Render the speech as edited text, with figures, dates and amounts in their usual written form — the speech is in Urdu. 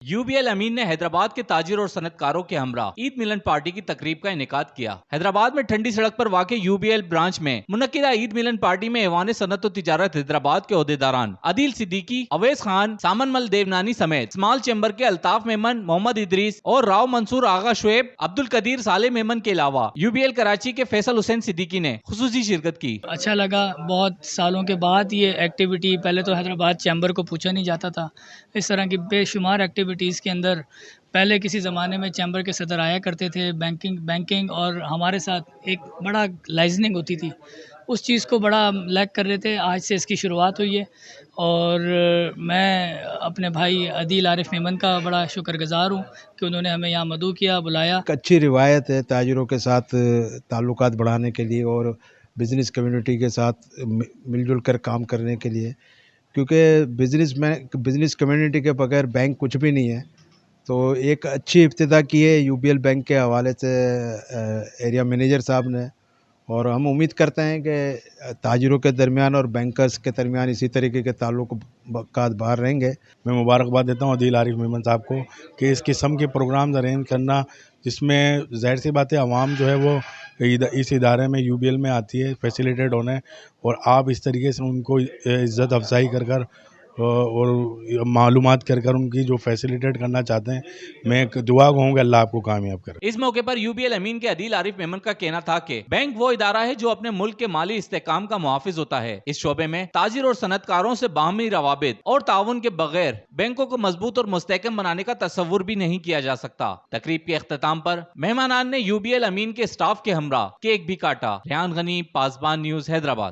UBL امین نے حیدرآباد کے تاجر اور صنعت کاروں کے ہمراہ عید ملن پارٹی کی تقریب کا انعقاد کیا۔ حیدرآباد میں ٹھنڈی سڑک پر واقع UBL برانچ میں منعقدہ عید ملن پارٹی میں ایوان صنعت و تجارت حیدرآباد کے عہدیداران عدیل صدیقی، اویس خان، سامن مل دیونانی سمیت اسمال چیمبر کے الطاف میمن، محمد ادریس اور راؤ منصور آغا شعیب، عبدالقدیر صالح میمن کے علاوہ UBL کراچی کے فیصل حسین صدیقی نے خصوصی شرکت کی۔ اچھا لگا، بہت سالوں کے بعد یہ ایکٹیویٹی، پہلے تو حیدرآباد چیمبر کو پوچھا نہیں جاتا تھا، اس طرح کی بے شمار ایکٹیویٹیز کے اندر پہلے کسی زمانے میں چیمبر کے صدر آیا کرتے تھے، بینکنگ اور ہمارے ساتھ ایک بڑا لائزننگ ہوتی تھی، اس چیز کو بڑا لیک کر رہے تھے۔ آج سے اس کی شروعات ہوئی ہے اور میں اپنے بھائی عدیل عارف میمن کا بڑا شکر گزار ہوں کہ انہوں نے ہمیں یہاں مدعو کیا، بلایا۔ ایک اچھی روایت ہے تاجروں کے ساتھ تعلقات بڑھانے کے لیے اور بزنس کمیونٹی کے ساتھ مل جل کر کام کرنے کے لیے، کیونکہ بزنس کمیونٹی کے بغیر بینک کچھ بھی نہیں ہے۔ تو ایک اچھی ابتدا کی ہے UBL بینک کے حوالے سے ایریا مینیجر صاحب نے، اور ہم امید کرتے ہیں کہ تاجروں کے درمیان اور بینکرز کے درمیان اسی طریقے کے تعلقات باہر رہیں گے۔ میں مبارکباد دیتا ہوں عدیل عارف میمن صاحب کو کہ اس قسم کے پروگرامز ارینج کرنا، جس میں ظاہر سی بات ہے عوام جو ہے وہ اس ادارے میں UBL میں آتی ہے فیسیلیٹیڈ ہونے، اور آپ اس طریقے سے ان کو عزت افزائی کر اور معلومات کر ان کی جو فیسیلیٹیٹ کرنا چاہتے ہیں، میں دعا ہوں کہ اللہ آپ کو کامیاب کرے۔ اس موقع پر UBL امین کے عدیل عارف میمن کا کہنا تھا کہ بینک وہ ادارہ ہے جو اپنے ملک کے مالی استحکام کا محافظ ہوتا ہے۔ اس شعبے میں تاجر اور صنعت کاروں سے باہمی روابط اور تعاون کے بغیر بینکوں کو مضبوط اور مستحکم بنانے کا تصور بھی نہیں کیا جا سکتا۔ تقریب کے اختتام پر مہمانان نے UBL امین کے سٹاف کے ہمراہ کیک بھی کاٹا۔ ریحان غنی، پاسبان نیوز، حیدرآباد۔